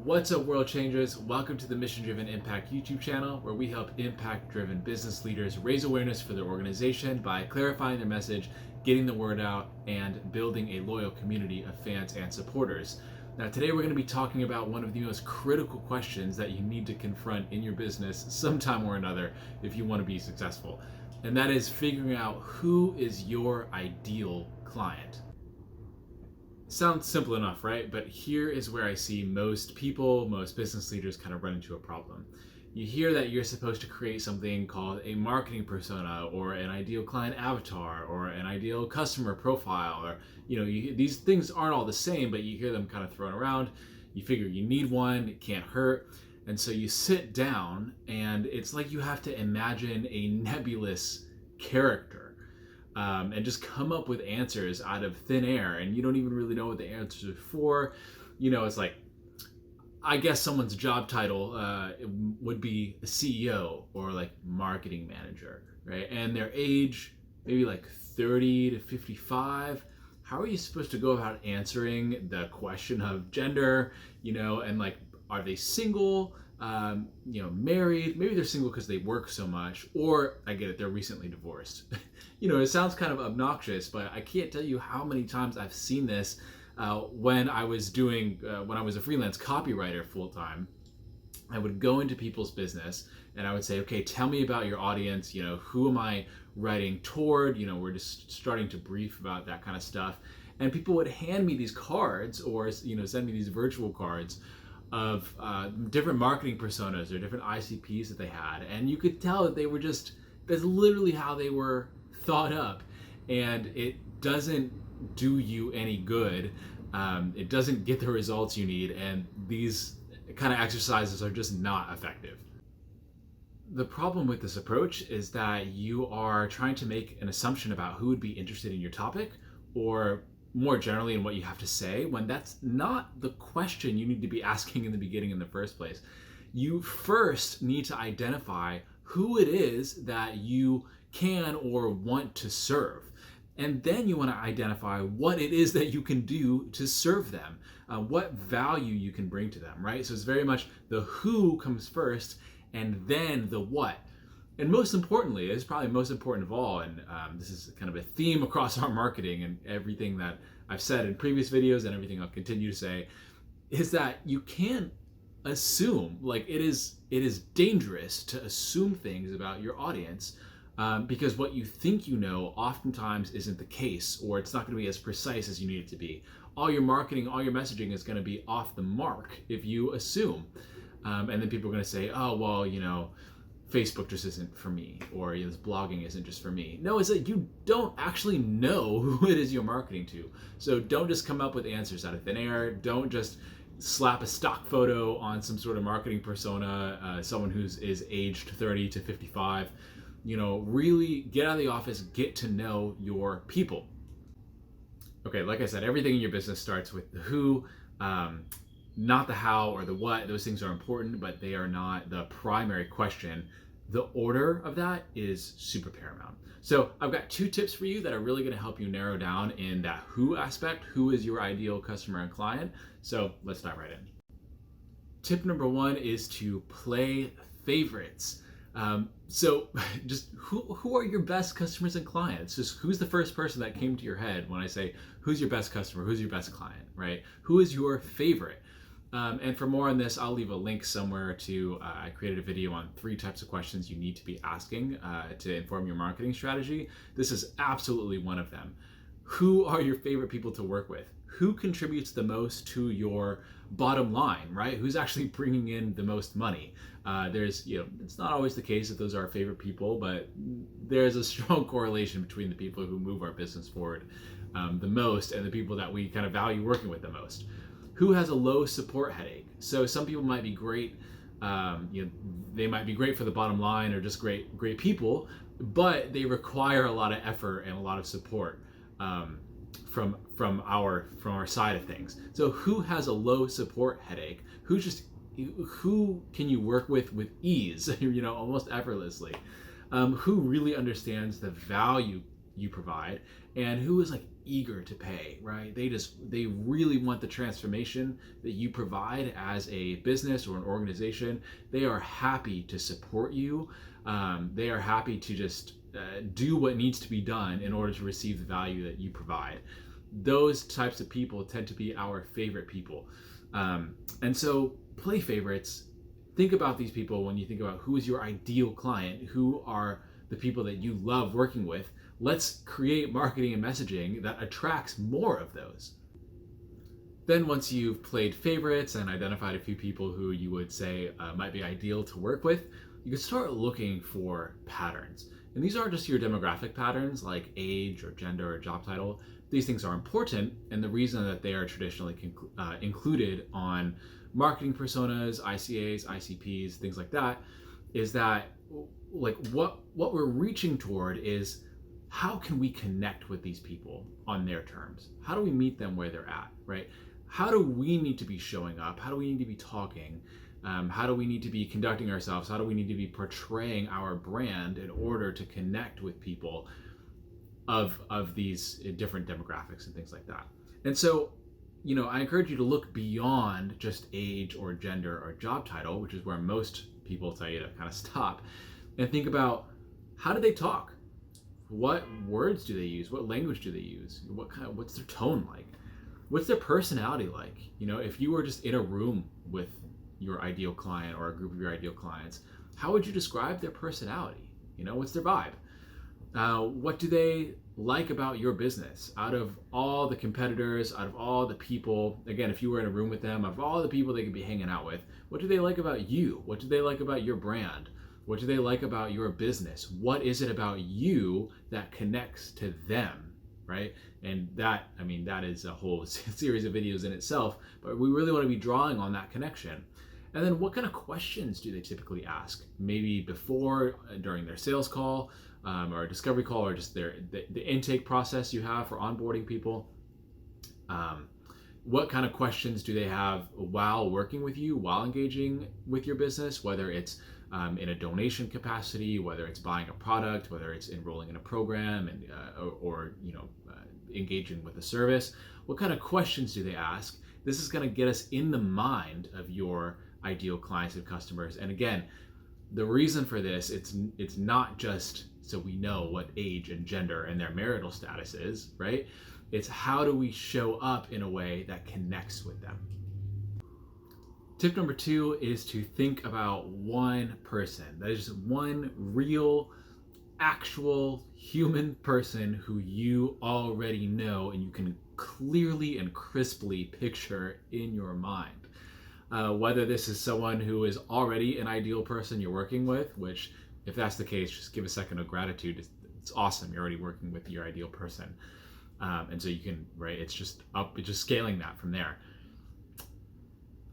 What's up, world changers? Welcome to the Mission Driven Impact YouTube channel, where we help impact-driven business leaders raise awareness for their organization by clarifying their message, getting the word out, and building a loyal community of fans and supporters. Now, today we're going to be talking about one of the most critical questions that you need to confront in your business sometime or another if you want to be successful, and that is figuring out who is your ideal client. Sounds simple enough, right? But here is where I see most people, most business leaders kind of run into a problem. You hear that you're supposed to create something called a marketing persona or an ideal client avatar or an ideal customer profile, or these things aren't all the same, but you hear them kind of thrown around. You figure you need one, it can't hurt. And so you sit down and it's like you have to imagine a nebulous character. And just come up with answers out of thin air, and you don't even really know what the answers are for. It's like, I guess someone's job title would be a CEO or like marketing manager, right? And their age, maybe like 30 to 55. How are you supposed to go about answering the question of gender, and like, are they single? Married? Maybe they're single because they work so much, or I get it, they're recently divorced. It sounds kind of obnoxious, but I can't tell you how many times I've seen this when I was a freelance copywriter full time. I would go into people's business and I would say, okay, tell me about your audience. Who am I writing toward? We're just starting to brief about that kind of stuff. And people would hand me these cards or, send me these virtual cards of different marketing personas or different ICPs that they had. And you could tell that that's literally how they were thought up. And it doesn't do you any good. It doesn't get the results you need. And these kind of exercises are just not effective. The problem with this approach is that you are trying to make an assumption about who would be interested in your topic, or more generally in what you have to say, when that's not the question you need to be asking in the beginning in the first place. You first need to identify who it is that you can or want to serve. And then you want to identify what it is that you can do to serve them, what value you can bring to them, right? So it's very much the who comes first and then the what. And most importantly, it's probably most important of all, and this is kind of a theme across our marketing and everything that I've said in previous videos and everything I'll continue to say, is that you can't assume. Like, it is dangerous to assume things about your audience, because what you think you know oftentimes isn't the case, or it's not going to be as precise as you need it to be. All your marketing, all your messaging is going to be off the mark if you assume. And then people are going to say, oh, well, Facebook just isn't for me, or this blogging isn't just for me. No, it's that you don't actually know who it is you're marketing to. So don't just come up with answers out of thin air. Don't just slap a stock photo on some sort of marketing persona, someone is aged 30 to 55. Really get out of the office, get to know your people. Okay, like I said, everything in your business starts with the who, not the how or the what. Those things are important, but they are not the primary question. The order of that is super paramount. So I've got 2 tips for you that are really going to help you narrow down in that who aspect. Who is your ideal customer and client? So let's dive right in. Tip number 1 is to play favorites. So just who are your best customers and clients? Just who's the first person that came to your head when I say, who's your best customer? Who's your best client, right? Who is your favorite? And for more on this, I'll leave a link somewhere to, I created a video on 3 types of questions you need to be asking to inform your marketing strategy. This is absolutely one of them. Who are your favorite people to work with? Who contributes the most to your bottom line, right? Who's actually bringing in the most money? It's not always the case that those are our favorite people, but there's a strong correlation between the people who move our business forward the most and the people that we kind of value working with the most. Who has a low support headache? So some people might be great, they might be great for the bottom line or just great people, but they require a lot of effort and a lot of support from our side of things. So who has a low support headache? Who can you work with ease, almost effortlessly? Who really understands the value you provide and who is like eager to pay, right? They really want the transformation that you provide as a business or an organization. They are happy to support you. They are happy to just do what needs to be done in order to receive the value that you provide. Those types of people tend to be our favorite people. And so play favorites. Think about these people when you think about who is your ideal client, who are the people that you love working with. Let's create marketing and messaging that attracts more of those. Then once you've played favorites and identified a few people who you would say might be ideal to work with, you can start looking for patterns. And these aren't just your demographic patterns like age or gender or job title. These things are important, and the reason that they are traditionally included on marketing personas, ICAs, ICPs, things like that, is that like what we're reaching toward is how can we connect with these people on their terms? How do we meet them where they're at, right? How do we need to be showing up? How do we need to be talking? How do we need to be conducting ourselves? How do we need to be portraying our brand in order to connect with people of these different demographics and things like that? And so, I encourage you to look beyond just age or gender or job title, which is where most people tell you to kind of stop, and think about how do they talk? What words do they use? What language do they use? What's their tone like? What's their personality like? If you were just in a room with your ideal client or a group of your ideal clients, how would you describe their personality? What's their vibe? What do they like about your business? Out of all the competitors, out of all the people, again, if you were in a room with them, out of all the people they could be hanging out with, what do they like about you? What do they like about your brand? What do they like about your business? What is it about you that connects to them, right? And that is a whole series of videos in itself, but we really want to be drawing on that connection. And then what kind of questions do they typically ask? Maybe before, during their sales call, or a discovery call, or just the intake process you have for onboarding people. What kind of questions do they have while working with you, while engaging with your business, whether it's in a donation capacity, whether it's buying a product, whether it's enrolling in a program, and or engaging with a service? What kind of questions do they ask? This is going to get us in the mind of your ideal clients and customers. And again, the reason for this, it's not just so we know what age and gender and their marital status is, right? It's how do we show up in a way that connects with them. Tip number 2 is to think about one person. That is just one real, actual human person who you already know and you can clearly and crisply picture in your mind. Whether this is someone who is already an ideal person you're working with, which if that's the case, just give a second of gratitude. It's awesome. You're already working with your ideal person. And so you can, right, it's just scaling that from there.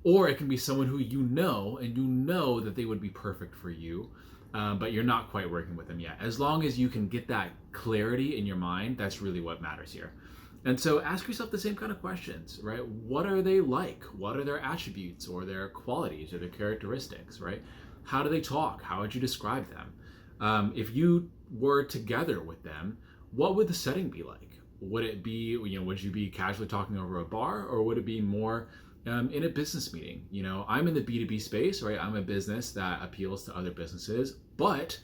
Or it can be someone who you know, and you know that they would be perfect for you, but you're not quite working with them yet. As long as you can get that clarity in your mind, that's really what matters here. And so ask yourself the same kind of questions, right? What are they like? What are their attributes or their qualities or their characteristics, right? How do they talk? How would you describe them? If you were together with them, what would the setting be like? Would it be, would you be casually talking over a bar, or would it be more in a business meeting? I'm in the B2B space, right? I'm a business that appeals to other businesses, but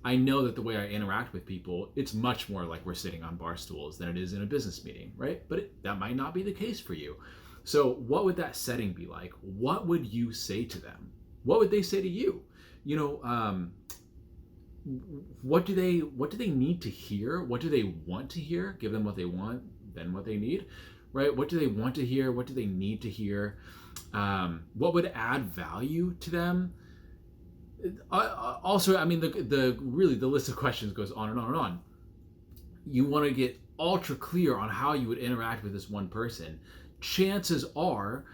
I know that the way I interact with people, it's much more like we're sitting on bar stools than it is in a business meeting, right? But that might not be the case for you. So what would that setting be like? What would you say to them? What would they say to you? What do they need to hear? What do they want to hear? Give them what they want, then what they need, right? What do they want to hear? What do they need to hear? What would add value to them? Also, the list of questions goes on and on and on. You want to get ultra clear on how you would interact with this one person. Chances are,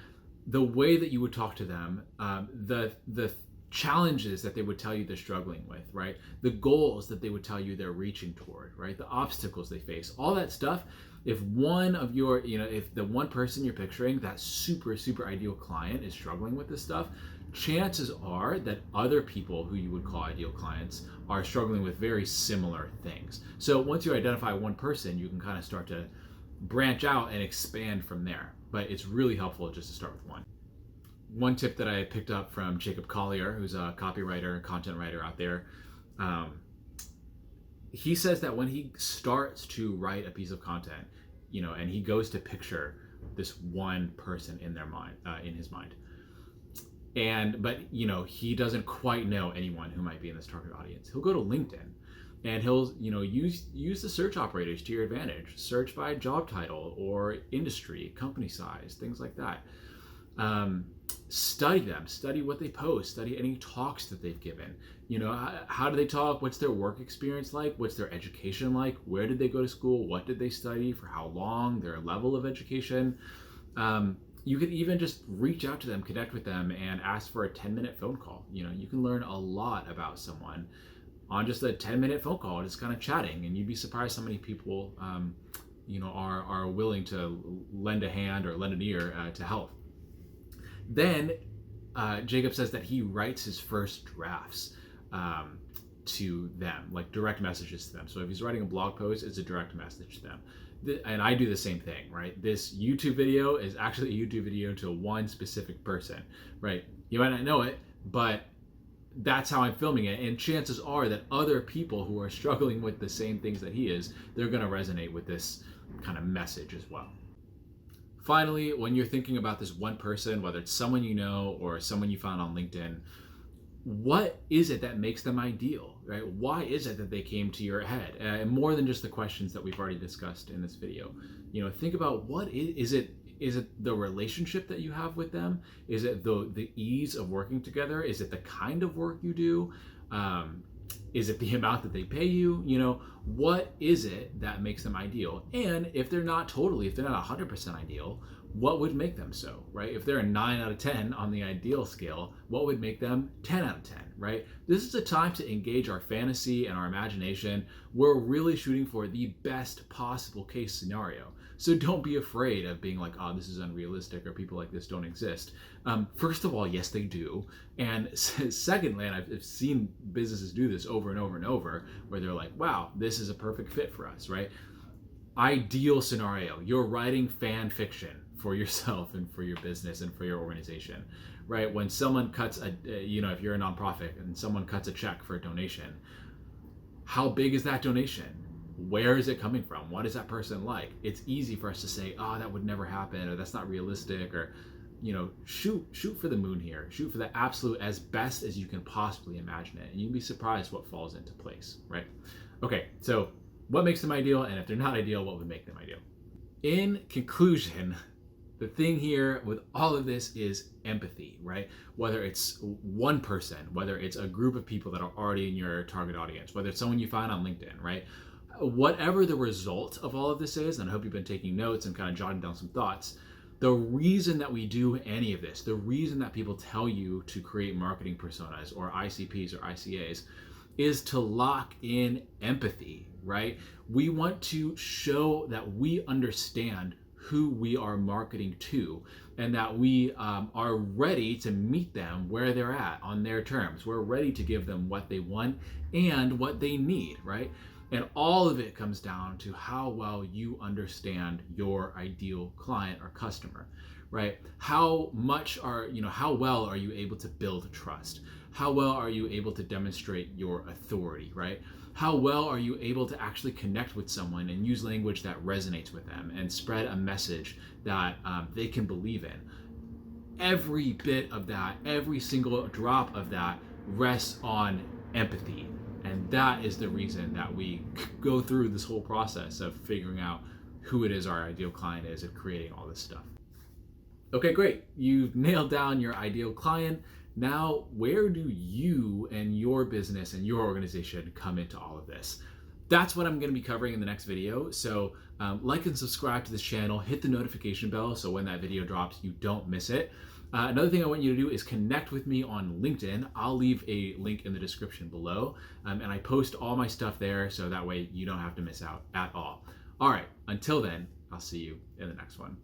the way that you would talk to them, the challenges that they would tell you they're struggling with, right? The goals that they would tell you they're reaching toward, right? The obstacles they face, all that stuff. If one of your, if the one person you're picturing, that super, super ideal client is struggling with this stuff, chances are that other people who you would call ideal clients are struggling with very similar things. So once you identify one person, you can kind of start to branch out and expand from there. But it's really helpful just to start with one. One tip that I picked up from Jacob Collier, who's a copywriter and content writer out there, he says that when he starts to write a piece of content, and he goes to picture this one person in their mind, in his mind, but he doesn't quite know anyone who might be in this target audience. He'll go to LinkedIn, and he'll use the search operators to your advantage. Search by job title or industry, company size, things like that. Study them, study what they post, study any talks that they've given. How do they talk? What's their work experience like? What's their education like? Where did they go to school? What did they study? For how long? Their level of education. You could even just reach out to them, connect with them, and ask for a 10-minute phone call. You can learn a lot about someone on just a 10-minute phone call, just kind of chatting, and you'd be surprised how many people, are willing to lend a hand or lend an ear to help. Then Jacob says that he writes his first drafts to them, like direct messages to them. So if he's writing a blog post, it's a direct message to them. And I do the same thing, right? This YouTube video is actually a YouTube video to one specific person, right? You might not know it, but that's how I'm filming it. And chances are that other people who are struggling with the same things that he is, they're going to resonate with this kind of message as well. Finally, when you're thinking about this one person, whether it's someone you know or someone you found on LinkedIn, what is it that makes them ideal, right? Why is it that they came to your head? And more than just the questions that we've already discussed in this video. Think about what is it the relationship that you have with them? Is it the ease of working together? Is it the kind of work you do? Is it the amount that they pay you? What is it that makes them ideal? And if they're not 100% ideal, what would make them so, right? If they're a 9 out of 10 on the ideal scale, what would make them 10 out of 10, right? This is a time to engage our fantasy and our imagination. We're really shooting for the best possible case scenario. So don't be afraid of being like, oh, this is unrealistic or people like this don't exist. First of all, yes, they do. And secondly, and I've seen businesses do this over and over and over, where they're like, wow, this is a perfect fit for us, right? Ideal scenario, you're writing fan fiction for yourself and for your business and for your organization, right? When someone cuts if you're a nonprofit and someone cuts a check for a donation, how big is that donation? Where is it coming from? What is that person like? It's easy for us to say, oh, that would never happen, or that's not realistic, or, shoot for the moon here. Shoot for the absolute as best as you can possibly imagine it. And you'll be surprised what falls into place, right? Okay, so what makes them ideal? And if they're not ideal, what would make them ideal? In conclusion, the thing here with all of this is empathy, right? Whether it's one person, whether it's a group of people that are already in your target audience, whether it's someone you find on LinkedIn, right? Whatever the result of all of this is, and I hope you've been taking notes and kind of jotting down some thoughts, the reason that we do any of this, the reason that people tell you to create marketing personas or ICPs or ICAs is to lock in empathy, right? We want to show that we understand who we are marketing to and that we are ready to meet them where they're at on their terms. We're ready to give them what they want and what they need, right? And all of it comes down to how well you understand your ideal client or customer, right? How well are you able to build trust? How well are you able to demonstrate your authority, right? How well are you able to actually connect with someone and use language that resonates with them and spread a message that they can believe in? Every bit of that, every single drop of that rests on empathy. And that is the reason that we go through this whole process of figuring out who it is our ideal client is and creating all this stuff. Okay, great. You've nailed down your ideal client. Now, where do you and your business and your organization come into all of this? That's what I'm going to be covering in the next video. So like and subscribe to this channel, hit the notification bell so when that video drops, you don't miss it. Another thing I want you to do is connect with me on LinkedIn. I'll leave a link in the description below, and I post all my stuff there, so that way you don't have to miss out at all. All right, until then, I'll see you in the next one.